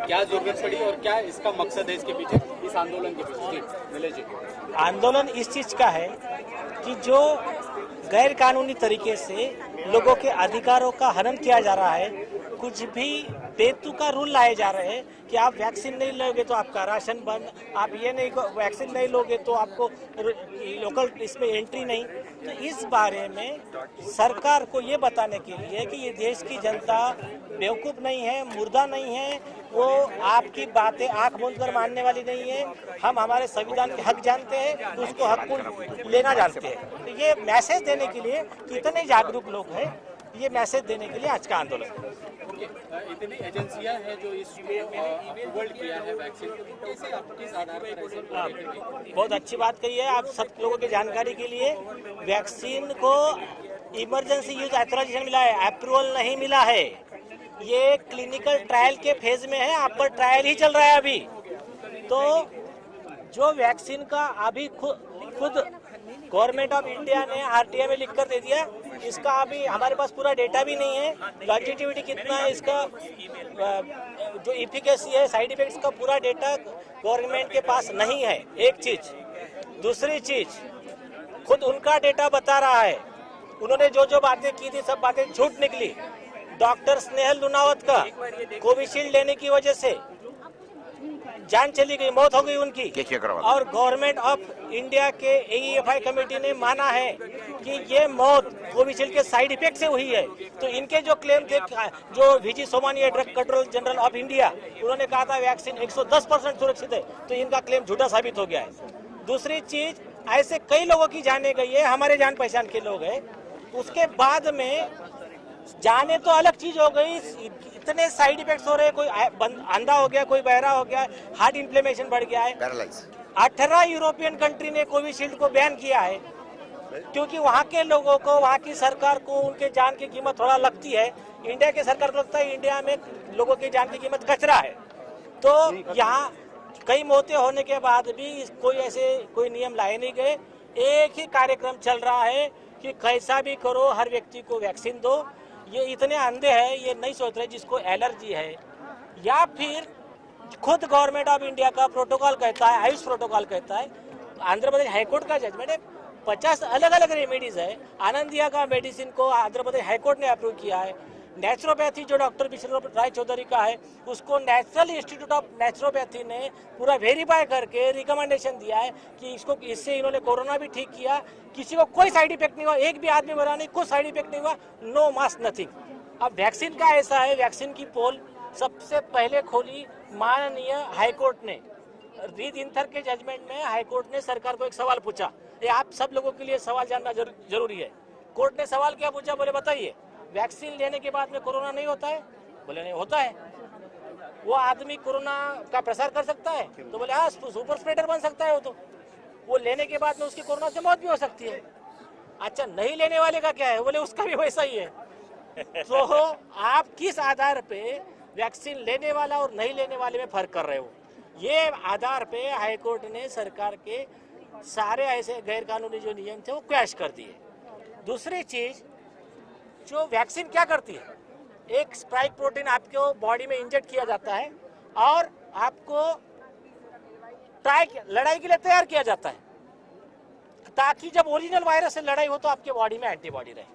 क्या जरूरत पड़ी और क्या इसका मकसद है इसके पीछे, इस आंदोलन के पीछे? जी नीलेश जी। आंदोलन इस चीज का है कि जो गैर कानूनी तरीके से लोगों के अधिकारों का हनन किया जा रहा है, कुछ भी बेतुका रूल लाए जा रहे हैं कि आप वैक्सीन नहीं लोगे तो आपका राशन बंद, आप ये नहीं वैक्सीन नहीं लोगे तो आपको लोकल इसमें एंट्री नहीं। तो इस बारे में सरकार को ये बताने के लिए कि ये देश की जनता बेवकूफ़ नहीं है, मुर्दा नहीं है, वो आपकी बातें आंख मूंद कर मानने वाली नहीं है। हम हमारे संविधान के हक जानते हैं, तो उसको हक को लेना जानते हैं। तो ये मैसेज देने के लिए कितने जागरूक लोग हैं, ये मैसेज देने के लिए आज का आंदोलन। इतनी एजेंसियां हैं जो इसको अप्रूवल किया है वैक्सीन, कैसे आप किस आधार पर ऐसे? बहुत अच्छी बात कही है। आप सब लोगों की जानकारी के लिए, वैक्सीन को इमरजेंसी यूज ऑथराइजेशन मिला है, अप्रूवल नहीं मिला है। ये क्लिनिकल ट्रायल के फेज में है, आप पर ट्रायल ही चल रहा है अभी। तो जो वैक्सीन का अभी खुद गवर्नमेंट ऑफ इंडिया ने आरटीआई में लिख कर दे दिया, इसका अभी हमारे पास पूरा डेटा भी नहीं है, लॉन्जिटिविटी कितना है इसका, जो इफिकेसी है, साइड इफेक्ट्स का पूरा डेटा गवर्नमेंट के पास नहीं है। एक चीज, दूसरी चीज, खुद उनका डेटा बता रहा है, उन्होंने जो जो बातें की थी सब बातें झूठ निकली। डॉक्टर स्नेहल लुनावत का कोविशील्ड लेने की वजह से जान चली गई, मौत हो गई उनकी। और गवर्नमेंट ऑफ इंडिया के AEFI कमेटी ने माना है कि ये मौत कोविशील्ड के साइड इफेक्ट से हुई है। तो इनके जो क्लेम थे, जो VG Somani drug control general of India, उन्होंने कहा था वैक्सीन 110% सुरक्षित है, तो इनका क्लेम झूठा साबित हो गया है। दूसरी चीज, ऐसे कई लोगों की जाने गई है, हमारे जान पहचान के लोग हैं, उसके बाद में जाने तो अलग चीज हो गई, इतने साइड इफेक्ट्स हो रहे, कोई अंधा हो गया, कोई बहरा हो गया, हार्ट इन्फ्लेमेशन बढ़ गया है। 18 यूरोपियन कंट्री ने कोविशील्ड को बैन किया है, क्योंकि वहाँ के लोगों को, वहाँ की सरकार को उनके जान की कीमत थोड़ा लगती है। इंडिया की सरकार को लगता है इंडिया में लोगों की जान की कीमत कचरा है। तो यहाँ कई मौतें होने के बाद भी कोई नियम लाए नहीं गए। एक ही कार्यक्रम चल रहा है कि कैसा भी करो हर व्यक्ति को वैक्सीन दो। ये इतने अंधे हैं, ये नहीं सोच रहे जिसको एलर्जी है, या फिर खुद गवर्नमेंट ऑफ इंडिया का प्रोटोकॉल कहता है, आयुष प्रोटोकॉल कहता है, आंध्र प्रदेश हाईकोर्ट का जजमेंट है, 50 अलग अलग रेमेडीज है। आनंदिया का मेडिसिन को आंध्र प्रदेश हाईकोर्ट ने अप्रूव किया है। नेचुरोपैथी जो डॉक्टर विश्व राय चौधरी का है, उसको नेशनल इंस्टीट्यूट ऑफ नेचुरोपैथी ने पूरा वेरीफाई करके रिकमेंडेशन दिया है कि इससे इन्होंने कोरोना भी ठीक किया, किसी को कोई साइड इफेक्ट नहीं हुआ, एक भी आदमी मरा नहीं, कुछ साइड इफेक्ट नहीं हुआ, नो मास्क नथिंग। अब वैक्सीन का ऐसा है, वैक्सीन की पोल सबसे पहले खोली माननीय हाईकोर्ट ने। रीदिनथर के जजमेंट में हाईकोर्ट ने सरकार को एक सवाल पूछा, ये आप सब लोगों के लिए सवाल जानना जरूरी है। कोर्ट ने सवाल क्या पूछा, बोले बताइए वैक्सीन लेने के बाद में कोरोना नहीं होता है? बोले नहीं होता है। वो आदमी कोरोना का प्रसार कर सकता है? तो बोले हाँ, सुपर स्प्रेडर बन सकता है वो लेने के बाद में उसकी कोरोना से मौत भी हो सकती है। अच्छा, नहीं लेने वाले का क्या है? बोले उसका भी वैसा ही है। तो आप किस आधार पे वैक्सीन लेने वाला और नहीं लेने वाले में फर्क कर रहे हो? ये आधार पे हाईकोर्ट ने सरकार के सारे ऐसे गैर कानूनी जो नियम थे वो क्रैश कर दिए। दूसरी चीज, जो वैक्सीन क्या करती है, एक स्पाइक प्रोटीन आपको बॉडी में इंजेक्ट किया जाता है और आपको लड़ाई के लिए तैयार किया जाता है, ताकि जब ओरिजिनल वायरस से लड़ाई हो तो आपके बॉडी में एंटीबॉडी रहे।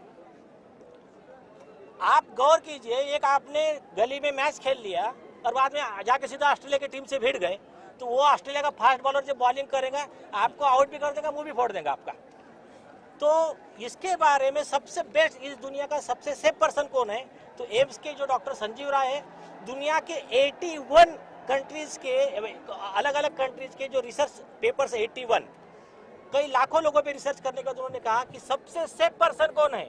आप गौर कीजिए, एक आपने गली में मैच खेल लिया और बाद में जाके सीधा ऑस्ट्रेलिया की टीम से भिड़ गए, तो वो ऑस्ट्रेलिया का फास्ट बॉलर जब बॉलिंग करेगा आपको आउट भी कर देगा, मुंह भी फोड़ देगा आपका। तो इसके बारे में सबसे बेस्ट, इस दुनिया का सबसे सेफ पर्सन कौन है? तो एम्स के जो डॉक्टर संजीव राय है, दुनिया के 81 कंट्रीज के, अलग अलग कंट्रीज के जो रिसर्च पेपर्स 81, कई लाखों लोगों पे रिसर्च करने के बाद उन्होंने कहा कि सबसे सेफ पर्सन कौन है?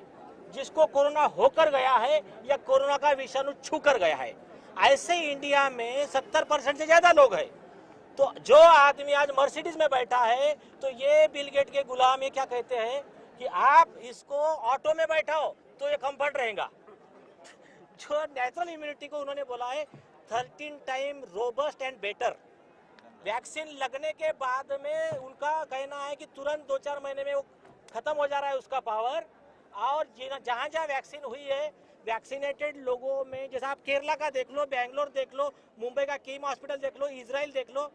जिसको कोरोना होकर गया है या कोरोना का विषाणु छू कर गया है। ऐसे इंडिया में 70% से ज्यादा लोग हैं। तो जो आदमी आज मर्सिडीज में बैठा है, तो ये बिल गेट के गुलाम ये क्या कहते हैं कि आप इसको ऑटो में बैठाओ तो ये कंफर्ट रहेगा। जो नेचुरल इम्यूनिटी को उन्होंने बोला है 13 time robust and better. Vaccine लगने के बाद में उनका कहना है कि तुरंत 2-4 महीने में वो खत्म हो जा रहा है उसका पावर, और जहाँ जहाँ वैक्सीन हुई है वैक्सीनेटेड लोगों में, जैसा आप केरला का देख लो, बेंगलोर देख लो, मुंबई का किम हॉस्पिटल देख लो, इजराइल देख लो,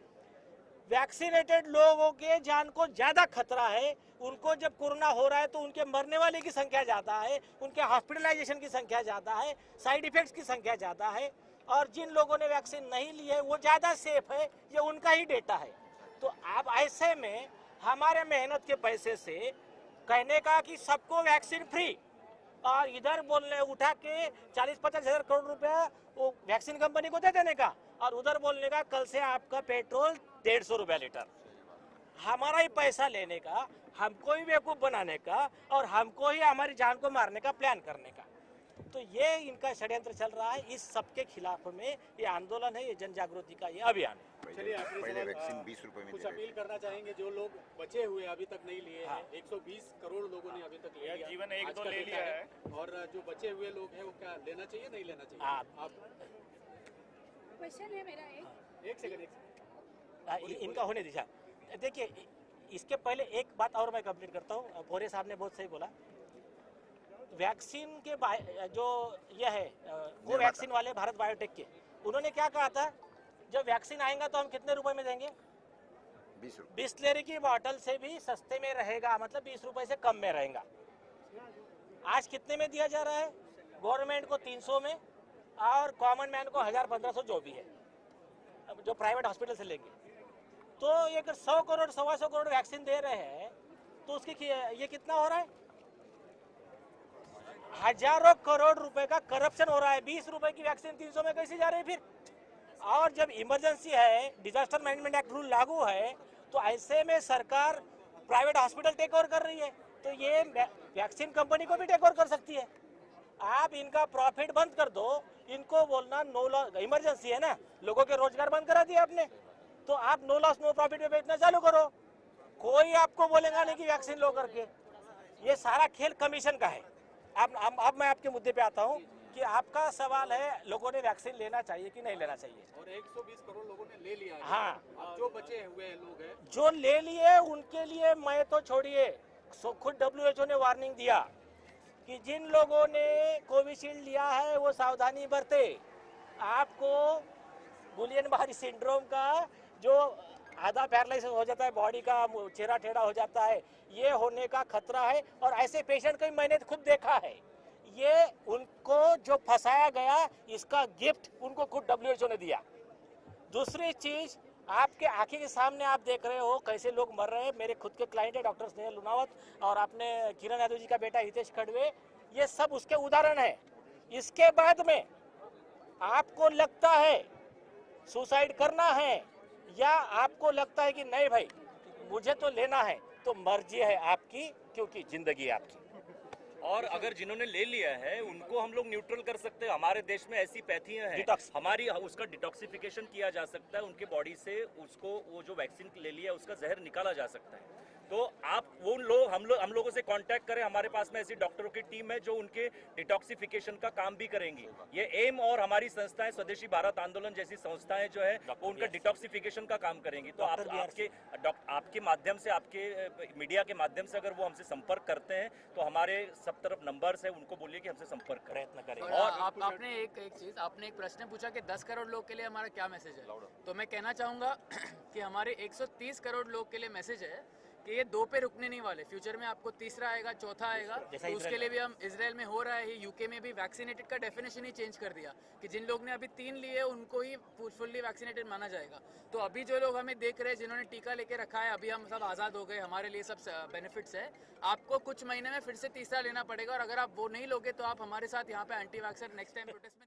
वैक्सीनेटेड लोगों के जान को ज्यादा खतरा है। उनको जब कोरोना हो रहा है तो उनके मरने वाले की संख्या ज्यादा है, उनके हॉस्पिटलाइजेशन की संख्या ज्यादा है, साइड इफेक्ट्स की संख्या ज्यादा है। और जिन लोगों ने वैक्सीन नहीं ली है वो ज्यादा सेफ है, ये उनका ही डेटा है। तो आप ऐसे में हमारे मेहनत के पैसे से कहने का कि सबको वैक्सीन फ्री, और इधर बोलने उठा के 40-50 हजार करोड़ रुपया वो वैक्सीन कंपनी को दे देने का, और उधर बोलने का कल से आपका पेट्रोल 150 रुपया लीटर, हमारा ही पैसा लेने का, हमको ही बेवकूफ बनाने का, और हमको ही हमारी जान को मारने का प्लान करने का। तो ये इनका षड्यंत्र चल रहा है। इस सबके खिलाफ में ये आंदोलन है, ये जन जागृति का ये अभियान है। चलिए पहले वैक्सीन 20 रुपए में कुछ दे रहे अपील करना चाहेंगे जो लोग बचे हुए अभी तक नहीं लिए हैं। 120 करोड़ लोगों ने अभी तक ले लिया, जीवन एक आज दो का ले डेटा लिया है। और जो बचे हुए लोग हैं वो क्या लेना चाहिए नहीं लेना चाहिए? आप क्वेश्चन है मेरा एक सेकंड इनका होने दीजिए। देखिए, इसके पहले एक बात और मैं कंप्लीट करता हूँ। भोरे साहब ने बहुत सही बोला, वैक्सीन के जो ये है वो वैक्सीन वाले भारत बायोटेक के, उन्होंने क्या कहा था, जब वैक्सीन आएगा तो हम कितने रुपए में देंगे? 20 रुपए। बिस्लेरी की बोतल से भी सस्ते में रहेगा, मतलब 20 रुपए से कम में रहेगा। आज कितने में दिया जा रहा है? गवर्नमेंट को 300 में, और कॉमन मैन को 1000-1500 जो भी है, जो प्राइवेट हॉस्पिटल से लेंगे। तो ये अगर 100 करोड़ 125 करोड़ वैक्सीन दे रहे हैं तो उसकी ये कितना हो रहा है? हजारों करोड़ रुपए का करप्शन हो रहा है। 20 रुपए की वैक्सीन 300 में कैसे जा रही है फिर? और जब इमरजेंसी है, डिजास्टर मैनेजमेंट एक्ट रूल लागू है, तो ऐसे में सरकार प्राइवेट हॉस्पिटल टेक ओवर कर रही है, तो ये वैक्सीन कंपनी को भी टेक ओवर कर सकती है। आप इनका प्रॉफिट बंद कर दो, इनको बोलना नो लॉस, इमरजेंसी है ना, लोगों के रोजगार बंद करा दिए आपने, तो आप नो लॉस नो प्रॉफिट में बेचना चालू करो। कोई आपको बोलेगा नहीं कि वैक्सीन लो करके। ये सारा खेल कमीशन का है। अब मैं आपके मुद्दे पे आता हूँ कि आपका सवाल है लोगों ने वैक्सीन लेना चाहिए कि नहीं लेना चाहिए। और 120 करोड़ लोगों ने ले लिया है। हाँ, अब जो बचे हुए लोग हैं, जो ले लिए उनके लिए मैं तो छोड़िए, खुद WHO ने वार्निंग दिया कि जिन लोगों ने कोविशील्ड लिया है वो सावधानी बरते। आपको गुलियन बारी सिंड्रोम का जो आधा पैरालिसिस हो जाता है, बॉडी का चेहरा टेढ़ा हो जाता है, ये होने का खतरा है। और ऐसे पेशेंट को मैंने खुद देखा है। ये उनको जो फंसाया गया, इसका गिफ्ट उनको खुद WHO ने दिया। दूसरी चीज, आपके आंखें के सामने आप देख रहे हो कैसे लोग मर रहे हैं। मेरे खुद के क्लाइंट है डॉक्टर स्नेहल लुनावत, और आपने किरण यादव जी का बेटा हितेश खड़वे, ये सब उसके उदाहरण है। इसके बाद में आपको लगता है सुसाइड करना है, या आपको लगता है कि नहीं भाई मुझे तो लेना है, तो मर्जी है आपकी, क्योंकि जिंदगी है आपकी। और अगर जिन्होंने ले लिया है उनको हम लोग न्यूट्रल कर सकते हैं। हमारे देश में ऐसी पैथियां हैं, डिटॉक्स। हमारी उसका डिटॉक्सिफिकेशन किया जा सकता है, उनके बॉडी से उसको वो जो वैक्सीन ले लिया उसका जहर निकाला जा सकता है। तो आप वो लोग हम लोगों से कांटेक्ट करें। हमारे पास में ऐसी डॉक्टरों की टीम है जो उनके डिटॉक्सिफिकेशन का काम भी करेंगी। ये एम और हमारी संस्थाएं, स्वदेशी भारत आंदोलन जैसी संस्थाएं जो है वो उनका डिटॉक्सिफिकेशन का काम करेंगी। तो आपके माध्यम से, आपके मीडिया के माध्यम से अगर वो हमसे संपर्क करते हैं तो हमारे सब तरफ नंबर्स है, उनको बोलिए कि हमसे संपर्क करें। प्रयत्न करें। और आपने एक चीज, आपने एक प्रश्न पूछा कि 10 करोड़ लोग के लिए हमारा क्या मैसेज है, तो मैं कहना चाहूंगा कि हमारे 130 करोड़ लोग के लिए मैसेज है कि ये 2 पे रुकने नहीं वाले। फ्यूचर में आपको तीसरा आएगा, चौथा आएगा, तो उसके लिए भी हम, इजराइल में हो रहा है, यूके में भी वैक्सीनेटेड का डेफिनेशन ही चेंज कर दिया कि जिन लोग ने अभी 3 लिए उनको ही फुल्ली वैक्सीनेटेड माना जाएगा। तो अभी जो लोग हमें देख रहे हैं जिन्होंने टीका लेके रखा है, अभी हम सब आज़ाद हो गए, हमारे लिए सब बेनिफिट्स है। आपको कुछ महीने में फिर से तीसरा लेना पड़ेगा, और अगर आप वो नहीं लोगे तो आप हमारे साथ यहाँ पे anti vaccine next time protest में